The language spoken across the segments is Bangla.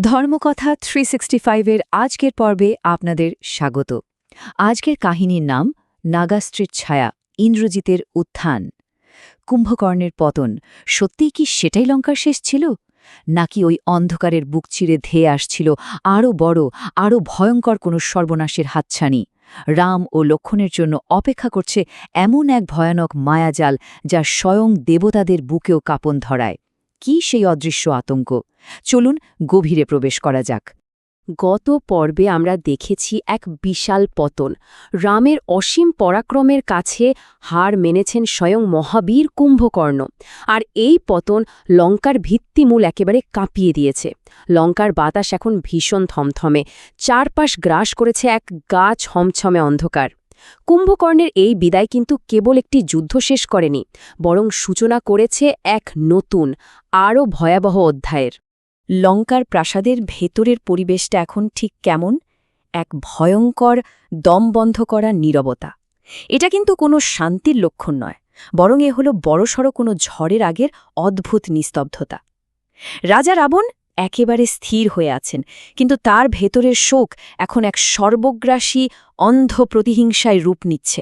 ধর্মকথা 365 এর আজকের পর্বে আপনাদের স্বাগত। আজকের কাহিনীর নাম নাগাস্ত্রীর ছায়া, ইন্দ্রজিতের উত্থান। কুম্ভকর্ণের পতন, সত্যিই কি সেটাই লঙ্কার শেষ ছিল? নাকি ওই অন্ধকারের বুক চিরে ধেয়ে আসছিল আরও বড়, আরও ভয়ঙ্কর কোনো সর্বনাশের হাতছানি? রাম ও লক্ষ্মণের জন্য অপেক্ষা করছে এমন এক ভয়ানক মায়াজাল যা স্বয়ং দেবতাদের বুকেও কাঁপন ধরায়। কি সেই অদৃশ্য আতঙ্ক? চলুন গভীরে প্রবেশ করা যাক। গত পর্বে আমরা দেখেছি এক বিশাল পতন। রামের অসীম পরাক্রমের কাছে হার মেনেছেন স্বয়ং মহাবীর কুম্ভকর্ণ। আর এই পতন লঙ্কার ভিত্তিমূল একেবারে কাঁপিয়ে দিয়েছে। লঙ্কার বাতাস এখন ভীষণ থমথমে, চারপাশ গ্রাস করেছে এক গা ছমছমে অন্ধকার। কুম্ভকর্ণের এই বিদায় কিন্তু কেবল একটি যুদ্ধ শেষ করেনি, বরং সূচনা করেছে এক নতুন, আরও ভয়াবহ অধ্যায়ের। লঙ্কার প্রাসাদের ভেতরের পরিবেশটা এখন ঠিক কেমন? এক ভয়ঙ্কর, দমবন্ধ করা নীরবতা। এটা কিন্তু কোনো শান্তির লক্ষণ নয়, বরং এ হল বড়সড় কোনো ঝড়ের আগের অদ্ভুত নিস্তব্ধতা। রাজা রাবণ একেবারে স্থির হয়ে আছেন, কিন্তু তার ভেতরের শোক এখন এক সর্বগ্রাসী, অন্ধ প্রতিহিংসায় রূপ নিচ্ছে।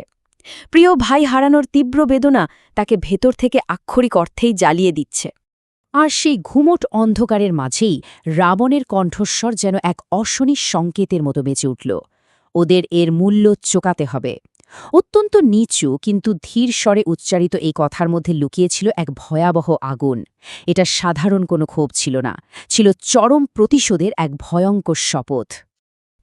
প্রিয় ভাই হারানোর তীব্র বেদনা তাকে ভেতর থেকে আক্ষরিক অর্থেই জ্বালিয়ে দিচ্ছে। আর সেই ঘুমট অন্ধকারের মাঝেই রাবণের কণ্ঠস্বর যেন এক অশনি সংকেতের মতো বেঁচে উঠল। ওদের এর মূল্য চোকাতে হবে। অত্যন্ত নিচু কিন্তু ধীর স্বরে উচ্চারিত এই কথার মধ্যে লুকিয়েছিল এক ভয়াবহ আগুন। এটা সাধারণ কোনো ক্ষোভ ছিল না, ছিল চরম প্রতিশোধের এক ভয়ঙ্কর শপথ।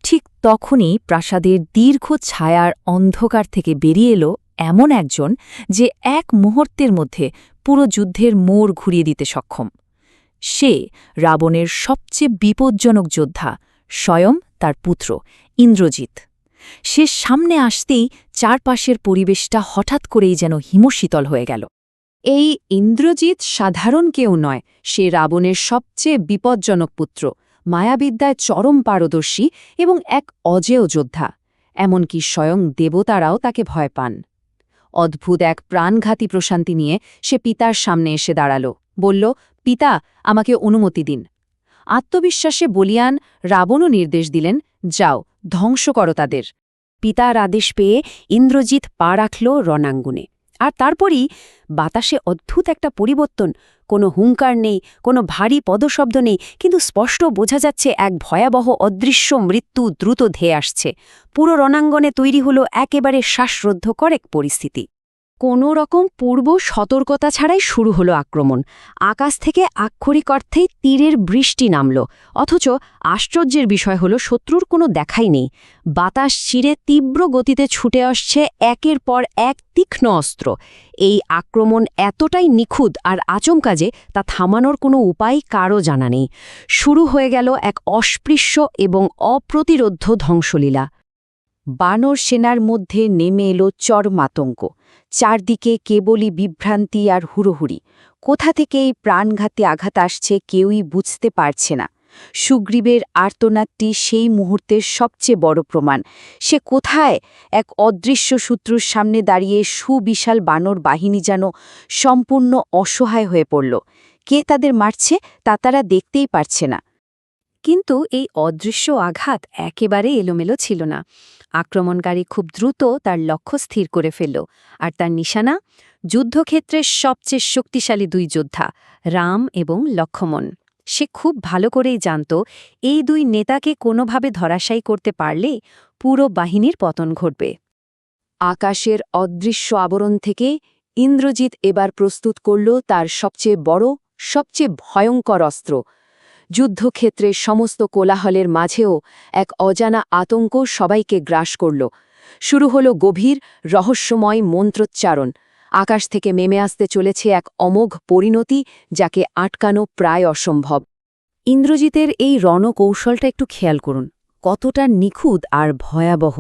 ঠিক তখনই প্রাসাদের দীর্ঘ ছায়ার অন্ধকার থেকে বেরিয়ে এলো এমন একজন যে এক মুহূর্তের মধ্যে পুরো যুদ্ধের মোড় ঘুরিয়ে দিতে সক্ষম। সে রাবণের সবচেয়ে বিপজ্জনক যোদ্ধা, স্বয়ং তার পুত্র ইন্দ্রজিৎ। সে সামনে আসতেই চারপাশের পরিবেশটা হঠাৎ করেই যেন হিমশীতল হয়ে গেল। এই ইন্দ্রজিৎ সাধারণ কেউ নয়, সে রাবণের সবচেয়ে বিপজ্জনক পুত্র, মায়াবিদ্যায় চরম পারদর্শী এবং এক অজেয় যোদ্ধা। এমনকি স্বয়ং দেবতারাও তাকে ভয় পান। অদ্ভুত এক প্রাণঘাতী প্রশান্তি নিয়ে সে পিতার সামনে এসে দাঁড়াল, বলল, পিতা, আমাকে অনুমতি দিন। আত্মবিশ্বাসে বলিয়ান রাবণও নির্দেশ দিলেন, যাও, ধ্বংস করো তাদের। পিতার আদেশ পেয়ে ইন্দ্রজিৎ পা রাখল রণাঙ্গনে। আর তারপরই বাতাসে অদ্ভুত একটা পরিবর্তন। কোনো হুঙ্কার নেই, কোনো ভারী পদশব্দ নেই, কিন্তু স্পষ্ট বোঝা যাচ্ছে এক ভয়াবহ অদৃশ্য মৃত্যু দ্রুত ধেয়ে আসছে। পুরো রণাঙ্গনে তৈরি হলো একেবারে শ্বাসরুদ্ধকর এক পরিস্থিতি। কোনো রকম পূর্ব সতর্কতা ছাড়াই শুরু হলো আক্রমণ। আকাশ থেকে আক্ষরিক অর্থেই তীরের বৃষ্টি নামল, অথচ আশ্চর্যের বিষয় হলো শত্রুর কোনো দেখাই নেই। বাতাস চিরে তীব্র গতিতে ছুটে আসছে একের পর এক তীক্ষ্ণ অস্ত্র। এই আক্রমণ এতটাই নিখুঁত আর আচমকা যে তা থামানোর কোনো উপায় কারও জানা নেই। শুরু হয়ে গেল এক অস্পৃশ্য এবং অপ্রতিরোধ্য ধ্বংসলীলা। বানর সেনার মধ্যে নেমে এলো চরম আতঙ্ক। চারদিকে কেবলই বিভ্রান্তি আর হুড়োহুড়ি। কোথা থেকে এই প্রাণঘাতী আঘাত আসছে কেউই বুঝতে পারছে না। সুগ্রীবের আর্তনাদটি সেই মুহূর্তের সবচেয়ে বড় প্রমাণ। সে কোথায়? এক অদৃশ্য শত্রুর সামনে দাঁড়িয়ে সুবিশাল বানর বাহিনী যেন সম্পূর্ণ অসহায় হয়ে পড়ল। কে তাদের মারছে তা তারা দেখতেই পারছে না। কিন্তু এই অদৃশ্য আঘাত একেবারে এলোমেলো ছিল না। আক্রমণকারী খুব দ্রুত তার লক্ষ্য স্থির করে ফেলল, আর তার নিশানা যুদ্ধক্ষেত্রের সবচেয়ে শক্তিশালী দুই যোদ্ধা, রাম এবং লক্ষ্মণ। সে খুব ভালো করেই জানত এই দুই নেতাকে কোনোভাবে ধরাশায়ী করতে পারলে পুরো বাহিনীর পতন ঘটবে। আকাশের অদৃশ্য আবরণ থেকে ইন্দ্রজিৎ এবার প্রস্তুত করল তার সবচেয়ে বড়, সবচেয়ে ভয়ঙ্কর অস্ত্র। যুদ্ধক্ষেত্রের সমস্ত কোলাহলের মাঝেও এক অজানা আতঙ্ক সবাইকে গ্রাস করল। শুরু হল গভীর, রহস্যময় মন্ত্রোচ্চারণ। আকাশ থেকে নেমে আসতে চলেছে এক অমোঘ পরিণতি, যাকে আটকানো প্রায় অসম্ভব। ইন্দ্রজিতের এই রণকৌশলটা একটু খেয়াল করুন, কতটা নিখুঁত আর ভয়াবহ।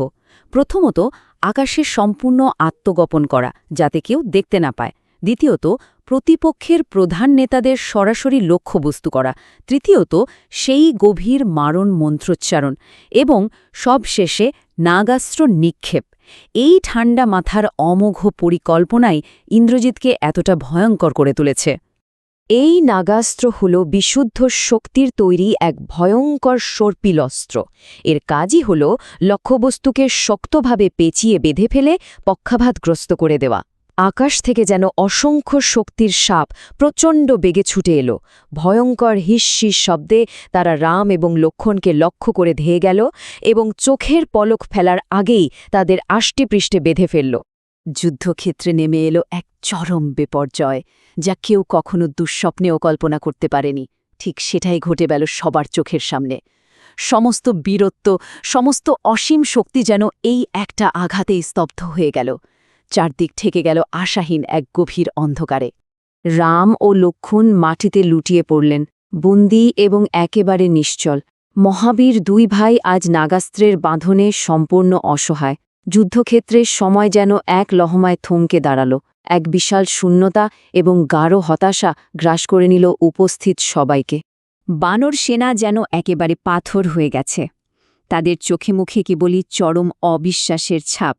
প্রথমত, আকাশে সম্পূর্ণ আত্মগোপন করা, যাতে কেউ দেখতে না পায়। দ্বিতীয়ত, প্রতিপক্ষের প্রধান নেতাদের সরাসরি লক্ষ্যবস্তু করা। তৃতীয়ত, সেই গভীর মারণ মন্ত্রোচ্চারণ। এবং সবশেষে নাগাস্ত্র নিক্ষেপ। এই ঠান্ডা মাথার অমোঘ পরিকল্পনাই ইন্দ্রজিৎকে এতটা ভয়ঙ্কর করে তুলেছে। এই নাগাস্ত্র হল বিশুদ্ধ শক্তির তৈরি এক ভয়ঙ্কর সর্পিল অস্ত্র। এর কাজই হল লক্ষ্যবস্তুকে শক্তভাবে পেঁচিয়ে বেঁধে ফেলে পক্ষাঘাতগ্রস্ত করে দেওয়া। আকাশ থেকে যেন অসংখ্য শক্তির সাপ প্রচণ্ড বেগে ছুটে এলো। ভয়ঙ্কর হিস শব্দে তারা রাম এবং লক্ষ্মণকে লক্ষ্য করে ধেয়ে গেল এবং চোখের পলক ফেলার আগেই তাদের আষ্টেপৃষ্ঠে বেঁধে ফেলল। যুদ্ধক্ষেত্রে নেমে এলো এক চরম বিপর্যয়, যা কেউ কখনো দুঃস্বপ্নেও কল্পনা করতে পারেনি। ঠিক সেটাই ঘটে গেল সবার চোখের সামনে। সমস্ত বীরত্ব, সমস্ত অসীম শক্তি যেন এই একটা আঘাতেই স্তব্ধ হয়ে গেল। চারদিক ঠেকে গেল আশাহীন এক গভীর অন্ধকারে। রাম ও লক্ষ্মণ মাটিতে লুটিয়ে পড়লেন, বন্দী এবং একেবারে নিশ্চল। মহাবীর দুই ভাই আজ নাগাস্ত্রের বাঁধনে সম্পূর্ণ অসহায়। যুদ্ধক্ষেত্রের সময় যেন এক লহমায় থমকে দাঁড়াল। এক বিশাল শূন্যতা এবং গাঢ় হতাশা গ্রাস করে নিল উপস্থিত সবাইকে। বানর সেনা যেন একেবারে পাথর হয়ে গেছে। তাদের চোখে মুখে কেবলই চরম অবিশ্বাসের ছাপ।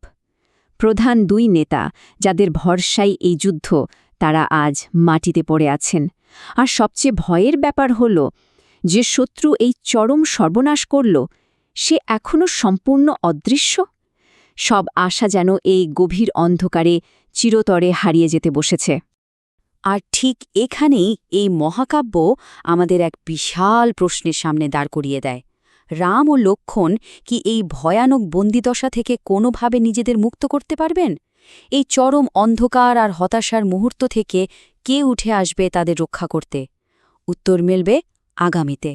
প্রধান দুই নেতা, যাদের ভরসায় এই যুদ্ধ, তারা আজ মাটিতে পড়ে আছেন। আর সবচেয়ে ভয়ের ব্যাপার হল যে শত্রু এই চরম সর্বনাশ করল, সে এখনও সম্পূর্ণ অদৃশ্য। সব আশা যেন এই গভীর অন্ধকারে চিরতরে হারিয়ে যেতে বসেছে। আর ঠিক এখানেই এই মহাকাব্য আমাদের এক বিশাল প্রশ্নের সামনে দাঁড় করিয়ে দেয়। রাম ও লক্ষ্মণ কি এই ভয়ানক বন্দিদশা থেকে কোনোভাবে নিজেদের মুক্ত করতে পারবেন? এই চরম অন্ধকার আর হতাশার মুহূর্ত থেকে কে উঠে আসবে তাদের রক্ষা করতে? উত্তর মিলবে আগামীতে।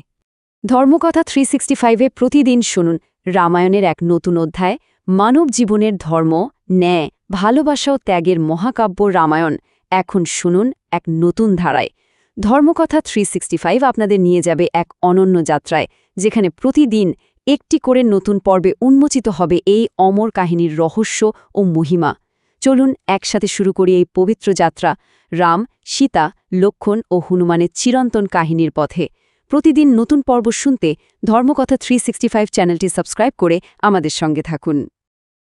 ধর্মকথা 365-এ প্রতিদিন শুনুন রামায়ণের এক নতুন অধ্যায়, মানব জীবনের ধর্ম, ন্যায়, ভালোবাসা ও ত্যাগের মহাকাব্য রামায়ণ। এখন শুনুন এক নতুন ধারায়। ধর্মকথা 365 আপনাদের নিয়ে যাবে এক অনন্য যাত্রায়, যেখানে প্রতিদিন একটি করে নতুন পর্বে উন্মোচিত হবে এই অমর কাহিনীর রহস্য ও মহিমা। চলুন একসাথে শুরু করি এই পবিত্র যাত্রা, রাম, সীতা, লক্ষ্মণ ও হনুমানের চিরন্তন কাহিনীর পথে। প্রতিদিন নতুন পর্ব শুনতে ধর্মকথা 365 চ্যানেলটি সাবস্ক্রাইব করে আমাদের সঙ্গে থাকুন।